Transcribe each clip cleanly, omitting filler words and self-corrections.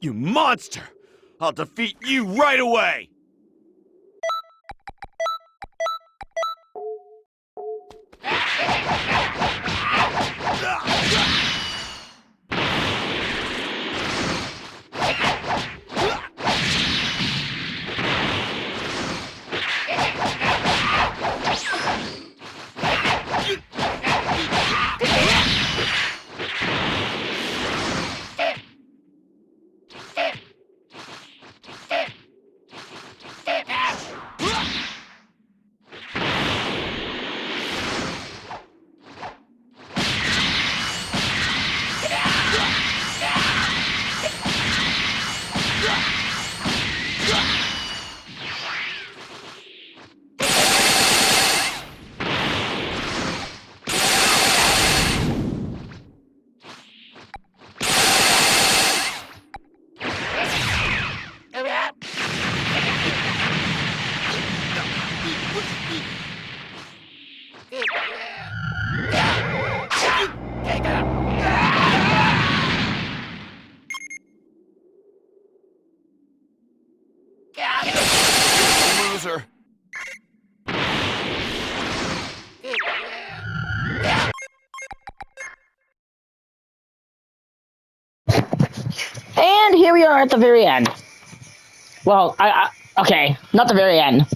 You monster! I'll defeat you right away! Loser. And here we are at the very end. Well, okay, not the very end.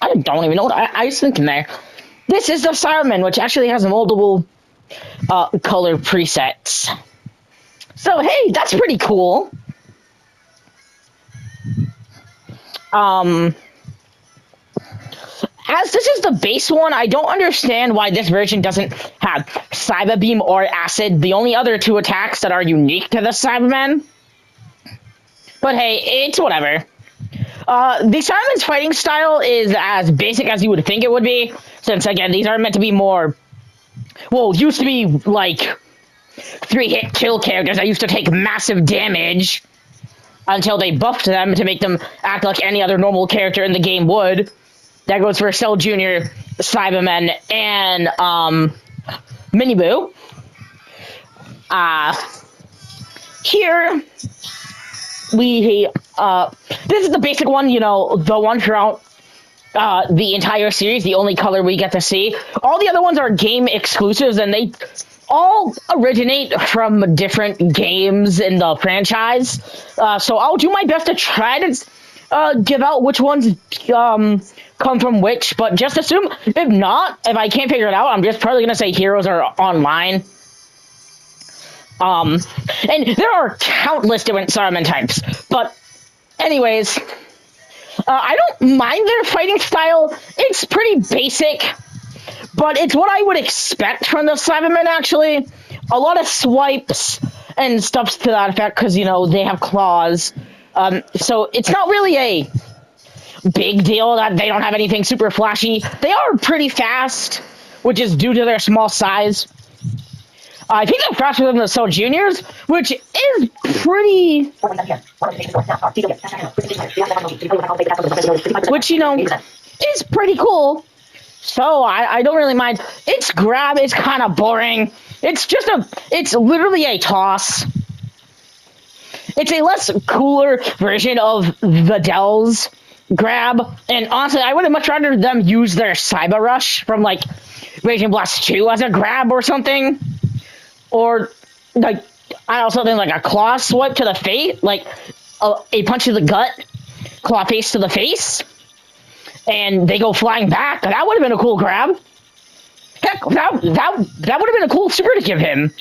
I don't even know what I was thinking there. This is the Saibaman, which actually has multiple color presets. So hey, that's pretty cool. As this is the base one, I don't understand why this version doesn't have Cyber Beam or Acid, the only other two attacks that are unique to the Saibaman. But hey, it's whatever. The Saibaman's fighting style is as basic as you would think it would be, since again, these are meant to be more, well, used to be like 3-hit kill characters that used to take massive damage until they buffed them to make them act like any other normal character in the game would. That goes for Cell Jr., Saibaman, and Miniboo. Here we this is the basic one, you know, the one throughout the entire series, the only color we get to see. All the other ones are game exclusives, and they all originate from different games in the franchise. So I'll do my best to try to give out which ones come from which, but just assume, if not, if I can't figure it out, I'm just probably gonna say heroes are online. And there are countless different Saibaman types, but anyways, I don't mind their fighting style. It's pretty basic, but it's what I would expect from the Saibaman, actually. A lot of swipes and stuff to that effect, because, you know, they have claws. So it's not really a big deal that they don't have anything super flashy. They are pretty fast, which is due to their small size. I think they're faster than the Cell Juniors, which is pretty... Which, you know, is pretty cool. So, I don't really mind. Its grab is kind of boring. It's literally a toss. It's a less cooler version of the Dell's grab. And honestly, I would have much rather them use their Cyber Rush from, like, Raging Blast 2 as a grab or something. Or, like, I don't know, something like a claw swipe to the face, like a punch to the gut, claw face to the face, and they go flying back. That would have been a cool grab. Heck, that would have been a cool super to give him.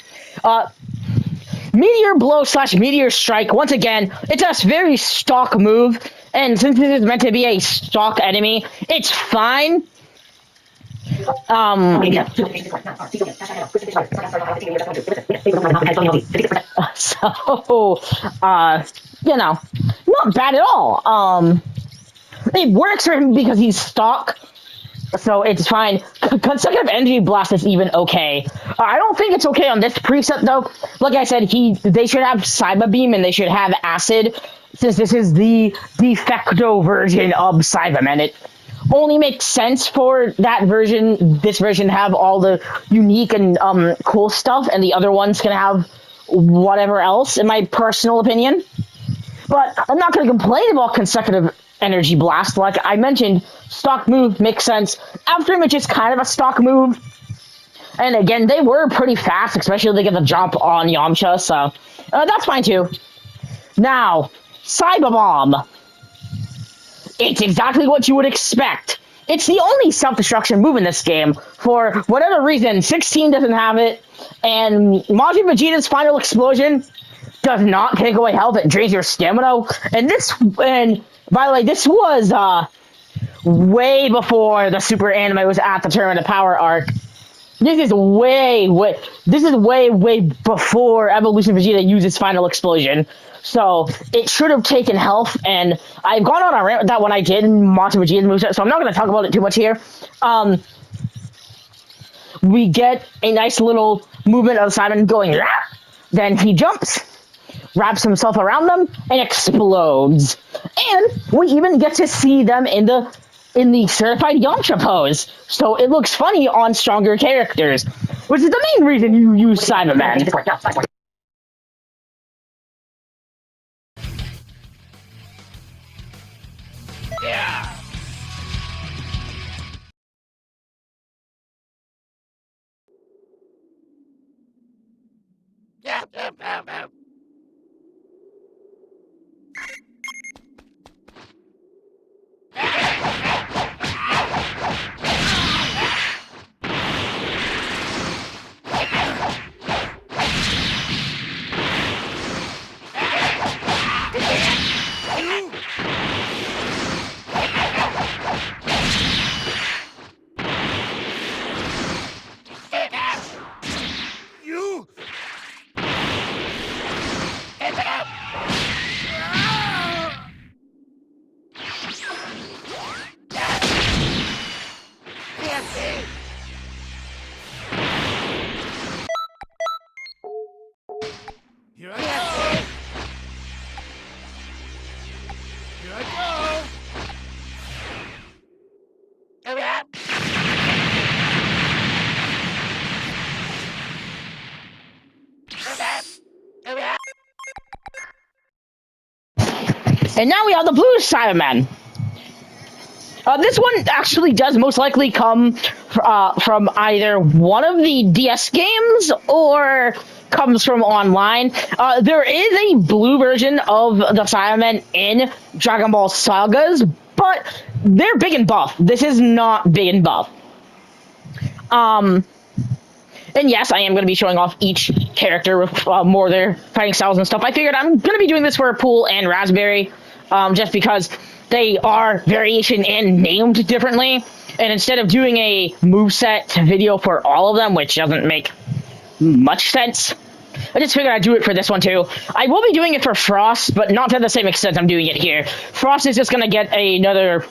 Meteor Blow / Meteor Strike, once again, it's a very stock move, and since this is meant to be a stock enemy, it's fine. So, you know, not bad at all. It works for him because he's stock, so it's fine. Consecutive Energy Blast is even okay. I don't think it's okay on this preset, though. Like I said, they should have Cyber Beam and they should have Acid, since this is the de facto version of Saibaman. It only makes sense for that version, this version, have all the unique and cool stuff, and the other ones can have whatever else, in my personal opinion. But I'm not going to complain about consecutive energy blast. Like I mentioned, stock move makes sense. After image is kind of a stock move. And again, they were pretty fast, especially if they get the jump on Yamcha, so that's fine too. Now, Saibaman. It's exactly what you would expect. It's the only self-destruction move in this game. For whatever reason, 16 doesn't have it, and Majin Vegeta's final explosion does not take away health, it drains your stamina. And by the way, this was way before the Super Anime was at the Tournament of Power arc. This is way before Evolution Vegeta uses final explosion. So it should have taken health, and I've gone on a rant with that when I did Majin Vegeta moveset, so I'm not going to talk about it too much here. We get a nice little movement of Simon going, Rah! Then he jumps, wraps himself around them, and explodes. And we even get to see them in the certified Yamcha pose, so it looks funny on stronger characters, which is the main reason you use Saibaman. Yeah. Yeah. You. Here I go. Here I go. And now we have the blue Saibaman. This one actually does most likely come from either one of the DS games or comes from online. There is a blue version of the Saiyaman in Dragon Ball Sagas, but they're big and buff. This is not big and buff. And yes, I am going to be showing off each character with more of their fighting styles and stuff. I figured I'm going to be doing this for Pool and Raspberry, just because they are variation and named differently. And instead of doing a moveset video for all of them, which doesn't make much sense, I just figured I'd do it for this one too. I will be doing it for Frost, but not to the same extent I'm doing it here. Frost is just going to get another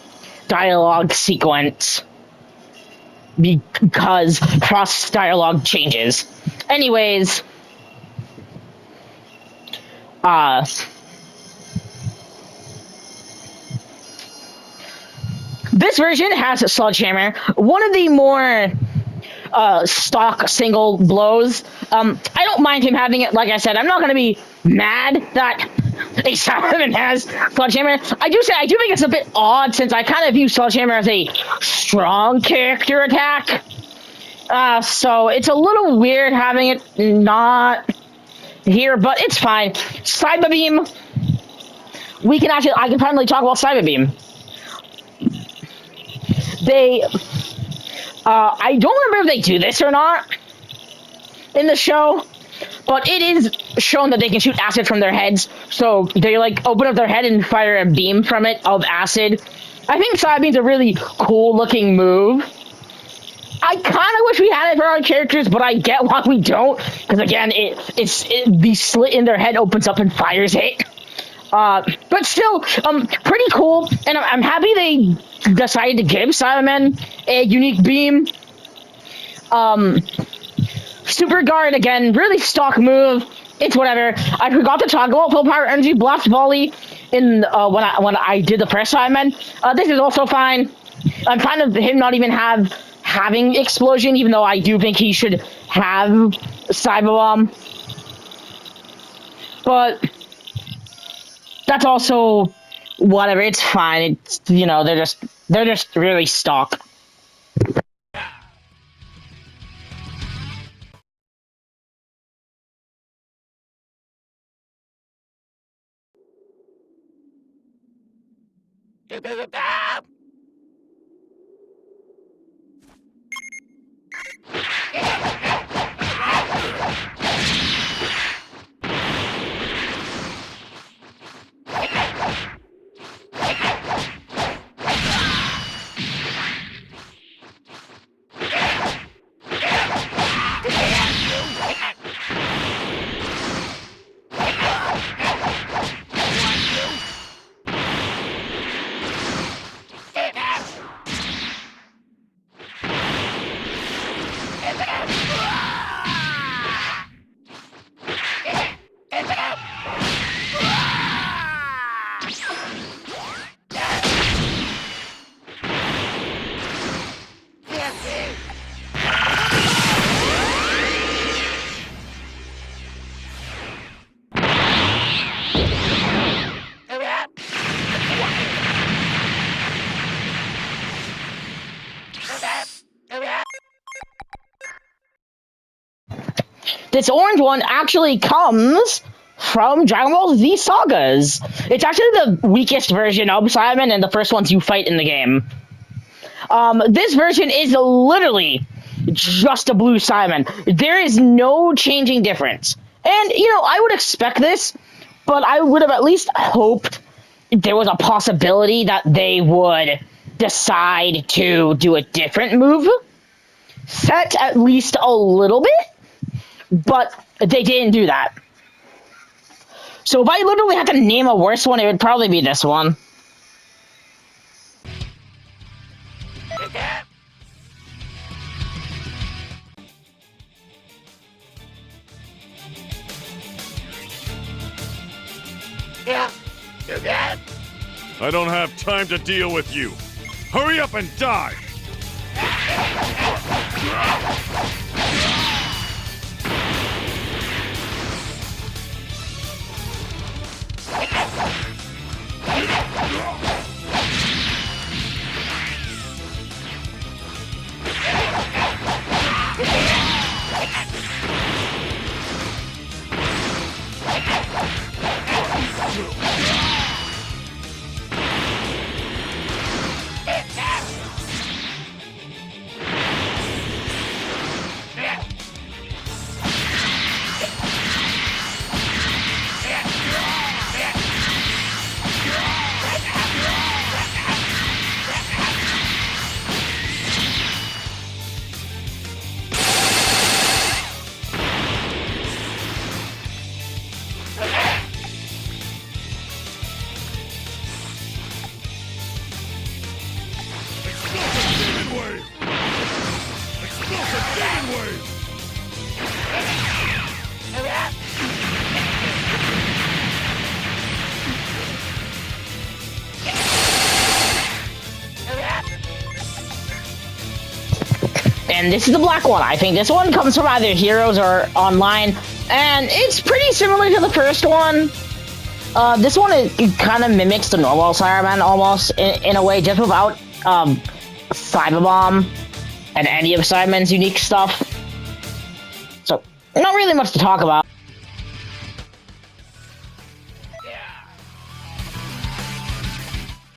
dialogue sequence, because Frost's dialogue changes. Anyways, this version has a Sledgehammer, one of the more stock single blows. I don't mind him having it. Like I said, I'm not going to be mad that a Saibaman has Sledgehammer. I do think it's a bit odd, since I kind of view Sledgehammer as a strong character attack. So it's a little weird having it not here, but it's fine. Cyber Beam. I can finally talk about Cyber Beam. I don't remember if they do this or not in the show, but it is shown that they can shoot acid from their heads. So they like open up their head and fire a beam from it of acid. I think Cyber Beam's a really cool looking move. I kind of wish we had it for our characters, but I get why we don't, because again, the slit in their head opens up and fires it. But still, pretty cool, and I'm happy they decided to give Saibaman a unique beam. Super Guard, again, really stock move. It's whatever. I forgot to talk about Full Power Energy Blast Volley in when I did the first Saibaman. This is also fine. I'm fine with him not even having Explosion, even though I do think he should have Cyber Bomb. But that's also whatever. It's fine. It's they're just really stock. This orange one actually comes from Dragon Ball Z Sagas. It's actually the weakest version of Simon and the first ones you fight in the game. This version is literally just a blue Simon. There is no changing difference. And, I would expect this, but I would have at least hoped there was a possibility that they would decide to do a different move set at least a little bit. But they didn't do that. So if I literally had to name a worse one, it would probably be this one. I don't have time to deal with you. Hurry up and die! And this is the black one. I think this one comes from either Heroes or Online, and it's pretty similar to the first one. This one, it kind of mimics the normal Saibaman almost, in a way, just without Saibaman and any of Saibaman's unique stuff. So, not really much to talk about.